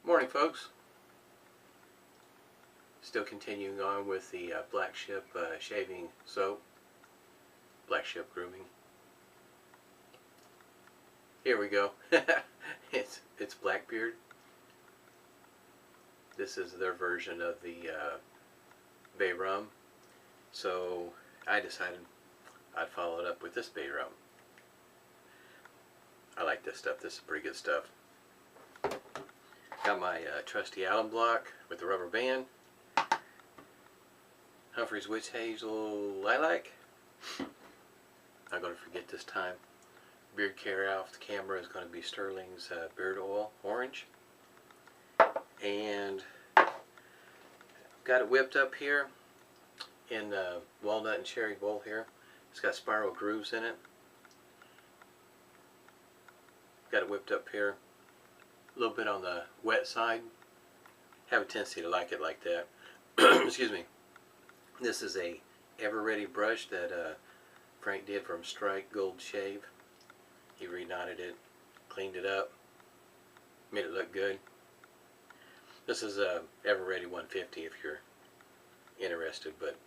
Morning, folks. Still continuing on with the Black Ship shaving soap, Black Ship Grooming. Here we go. it's Blackbeard. This is their version of the bay rum. So I decided I'd follow it up with this bay rum. I like this stuff. This is pretty good stuff. Got my trusty alum block with the rubber band. Humphrey's Witch Hazel Lilac. I'm going to forget this time. Beard care off the camera is going to be Stirling's beard oil orange. And got it whipped up here in walnut and cherry bowl here. It's got spiral grooves in it. Got it whipped up here. A little bit on the wet side. Have a tendency to like it like that. Excuse me. This is a Ever Ready brush that Frank did from Strike Gold Shave. He reknotted it, cleaned it up, made it look good. This is a Ever Ready 150 if you're interested, but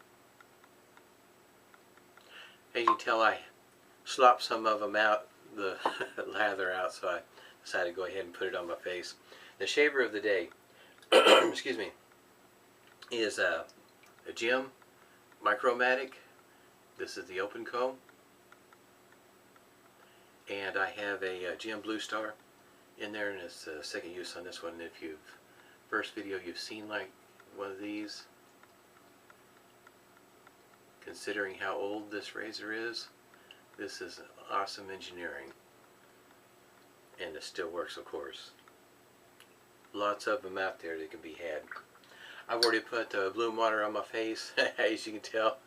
as you can tell, I slopped some of them out, the lather out, so I decided to go ahead and put it on my face. The shaver of the day, excuse me, is a Jim Micromatic. This is the open comb, and I have a Jim Blue Star in there, and it's a second use on this one. And if you've first video you've seen like one of these, considering how old this razor is, this is awesome engineering, and it still works, of course. Lots of them out there that can be had. I've already put bloom water on my face, as you can tell,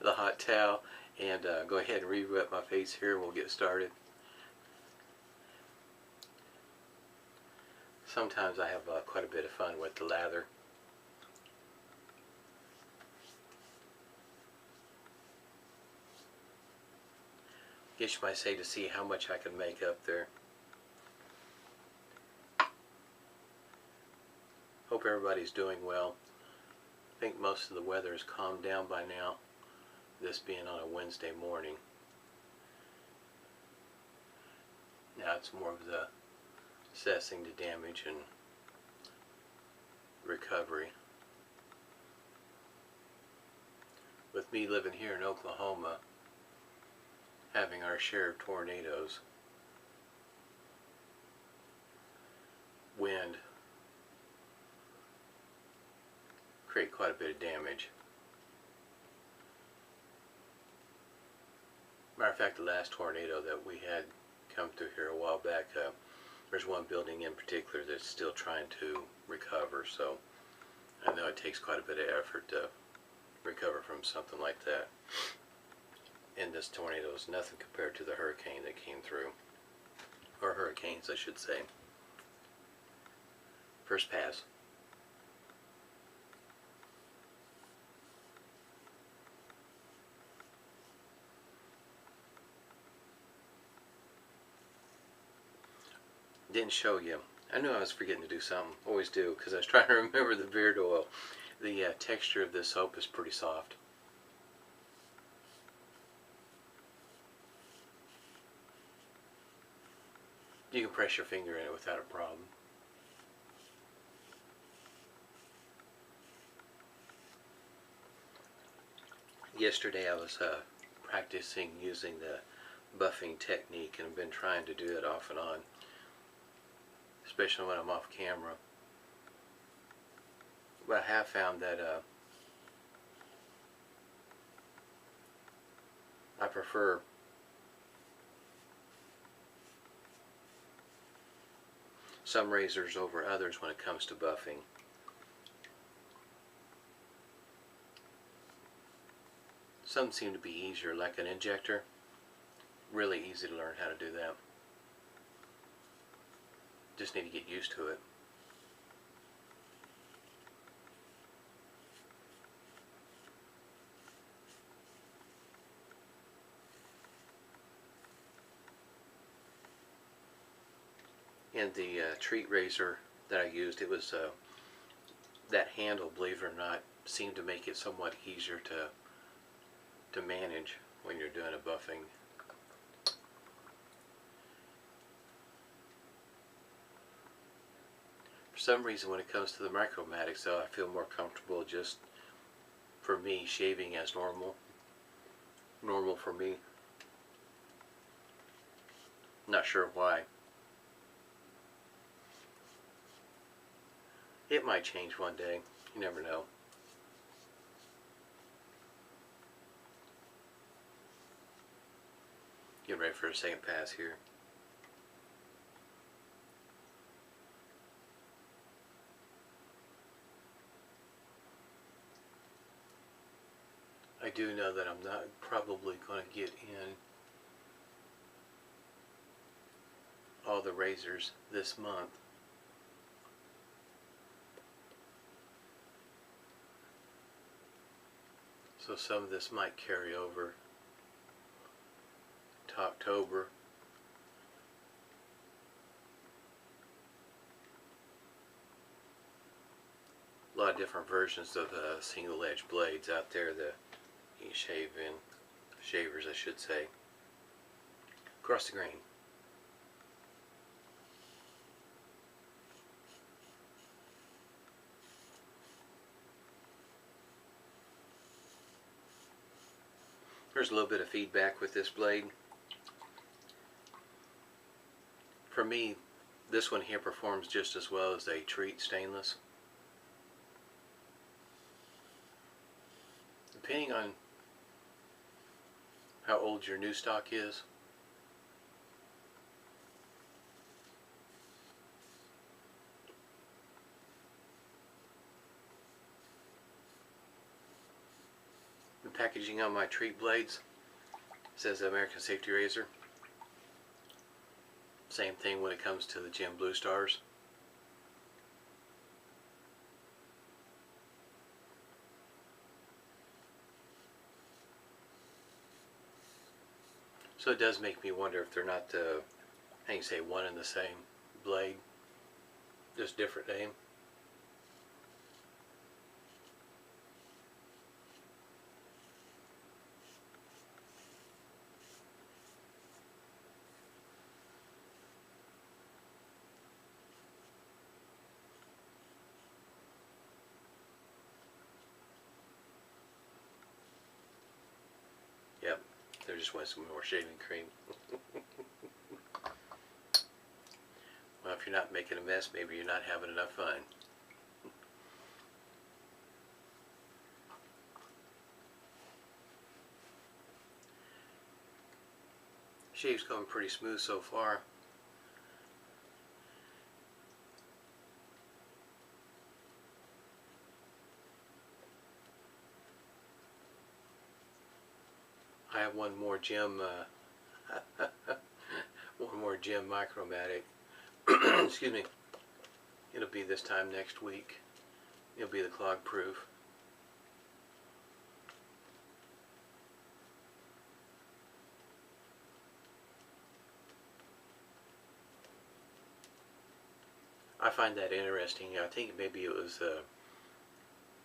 the hot towel, and go ahead and re-wet my face here and we'll get started. Sometimes I have quite a bit of fun with the lather. Guess you might say to see how much I can make up there. Hope everybody's doing well. I think most of the weather has calmed down by now, this being on a Wednesday morning. Now it's more of the assessing the damage and recovery. With me living here in Oklahoma, having our share of tornadoes, wind, create quite a bit of damage. Matter of fact, the last tornado that we had come through here a while back, there's one building in particular that's still trying to recover, so I know it takes quite a bit of effort to recover from something like that. And this tornado is nothing compared to the hurricane that came through, or hurricanes I should say. First pass. Didn't show you. I knew I was forgetting to do something. Always do, because I was trying to remember the beard oil. The texture of this soap is pretty soft. You can press your finger in it without a problem. Yesterday I was practicing using the buffing technique, and I've been trying to do it off and on, especially when I'm off camera. But I have found that I prefer some razors over others when it comes to buffing. Some seem to be easier, like an injector. Really easy to learn how to do that. Just need to get used to it. And the treat razor that I used. It was that handle, believe it or not, seemed to make it somewhat easier to manage when you're doing a buffing. For some reason, when it comes to the Micromatics, though, I feel more comfortable just, for me, shaving as normal. Normal for me. Not sure why. It might change one day. You never know. Get ready for a second pass here. I do know that I'm not probably going to get in all the razors this month. So some of this might carry over to October. A lot of different versions of single edge blades out there that you shave in, shavers I should say, across the grain. There's a little bit of feedback with this blade. For me, this one here performs just as well as a treat stainless. Depending on how old your new stock is, the packaging on my treat blades says American Safety Razor. Same thing when it comes to the Gem Blue Stars. So it does make me wonder if they're not, how you say, one and the same blade, just different name. Yep, there just went some more shaving cream. Well, if you're not making a mess, maybe you're not having enough fun. Shave's going pretty smooth so far. I have one more Gem Micromatic. Excuse me. It'll be this time next week. It'll be the clog proof. I find that interesting. I think maybe it was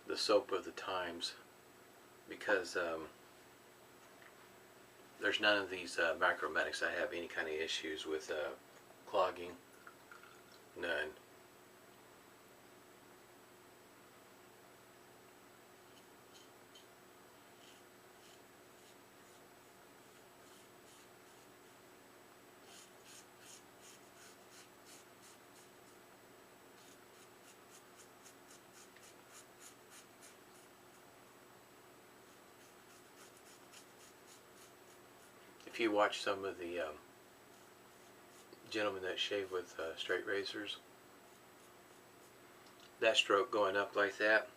the soap of the times, because there's none of these Micromatics I have any kind of issues with clogging. None. If you watch some of the gentlemen that shave with straight razors, that stroke going up like that,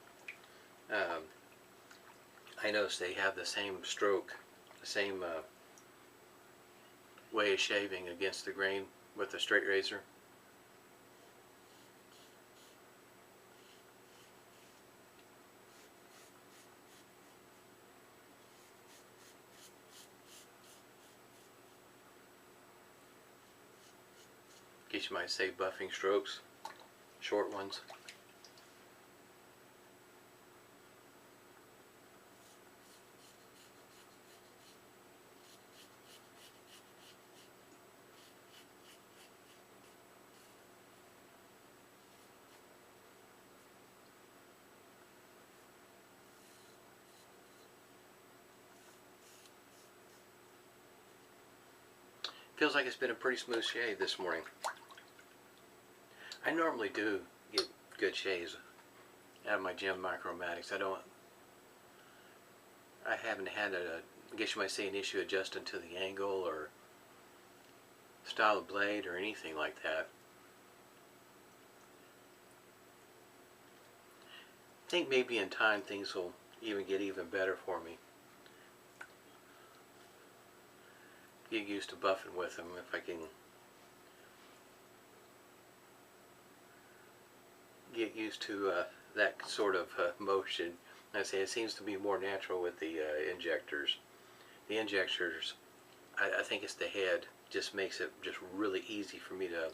I noticed they have the same stroke, the same way of shaving against the grain with the straight razor. Guess you might say buffing strokes. short ones. Feels like it's been a pretty smooth shave this morning. I normally do get good shaves out of my gym Micromatics. I haven't had I guess you might say, an issue adjusting to the angle or style of blade or anything like that. I think maybe in time things will get even better for me. Get used to buffing with them if I can get used to that sort of motion. I say it seems to be more natural with the injectors. The injectors, I think it's the head, just makes it just really easy for me to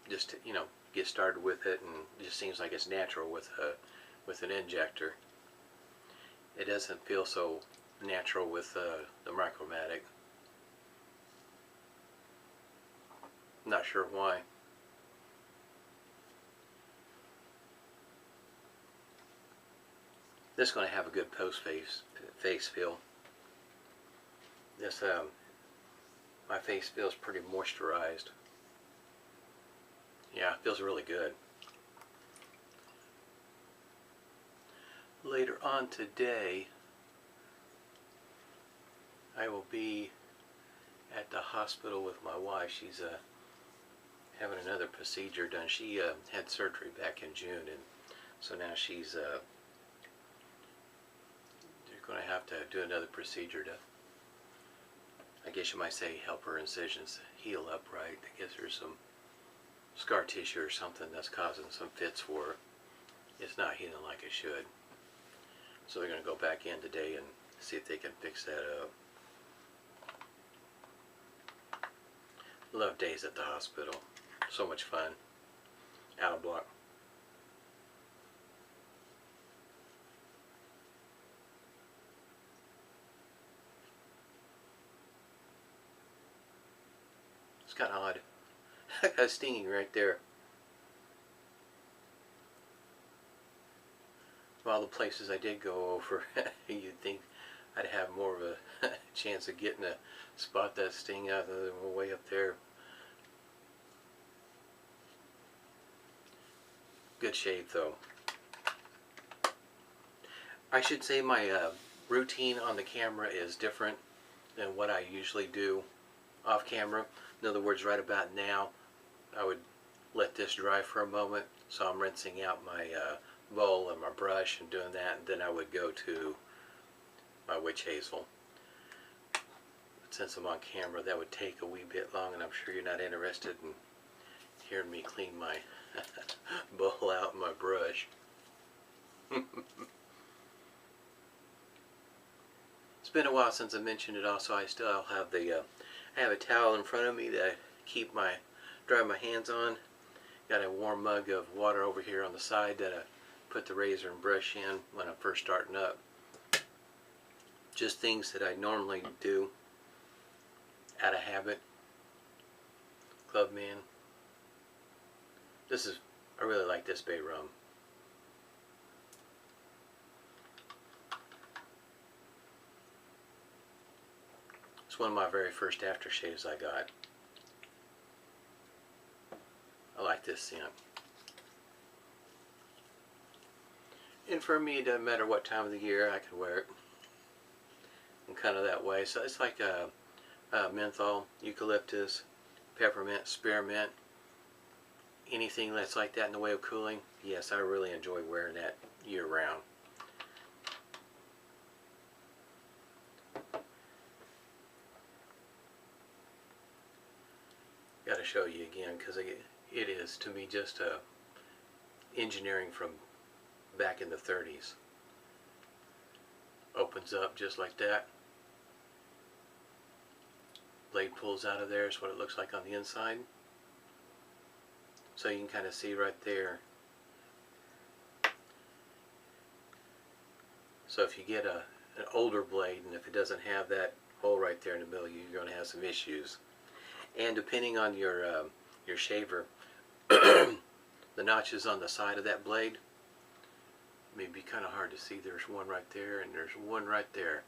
just get started with it, and it just seems like it's natural with an injector. It doesn't feel so natural with the Micromatic. Not sure why. This is going to have a good post face feel. This my face feels pretty moisturized. Yeah, it feels really good. Later on today, I will be at the hospital with my wife. She's having another procedure done. She had surgery back in June, and so now she's they're going to have to do another procedure to, I guess you might say, help her incisions heal up right. I guess there's some scar tissue or something that's causing some fits for her. It's not healing like it should. So they're going to go back in today and see if they can fix that up. Love days at the hospital. So much fun. Out of block. It's kind of odd. I got stinging right there. Of all the places I did go over, you'd think I'd have more of a chance of getting a spot that sting out of the way up there. Good shave though. I should say my routine on the camera is different than what I usually do off camera. In other words, right about now, I would let this dry for a moment, so I'm rinsing out my bowl and my brush and doing that, and then I would go to my witch hazel. But since I'm on camera, that would take a wee bit long, and I'm sure you're not interested in hearing me clean my bowl out and my brush. It's been a while since I mentioned it. Also, I still have the I have a towel in front of me that I keep dry my hands on. Got a warm mug of water over here on the side that I put the razor and brush in when I'm first starting up. Just things that I normally do out of habit. Clubman. I really like this bay rum. It's one of my very first aftershaves I got. I like this scent. And for me, it doesn't matter what time of the year, I can wear it. I'm kind of that way. So it's like menthol, eucalyptus, peppermint, spearmint, anything that's like that in the way of cooling. Yes, I really enjoy wearing that year round. Got to show you again, because it is to me just engineering from back in the 30s. Opens up just like that. Blade pulls out of there is what it looks like on the inside. So you can kind of see right there. So if you get an older blade, and if it doesn't have that hole right there in the middle, you're going to have some issues. And depending on your shaver, the notches on the side of that blade may be kind of hard to see. There's one right there, and there's one right there.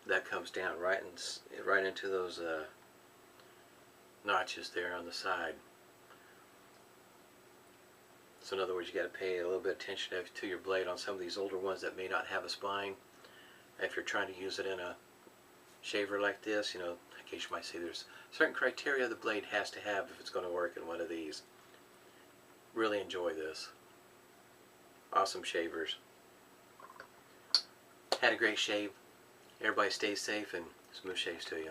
That comes down right into those notches there on the side. So in other words, you got to pay a little bit of attention to your blade on some of these older ones that may not have a spine. If you're trying to use it in a shaver like this, you know, in case you might see there's certain criteria the blade has to have if it's going to work in one of these. Really enjoy this. Awesome shavers. Had a great shave. Everybody stay safe and smooth shaves to you.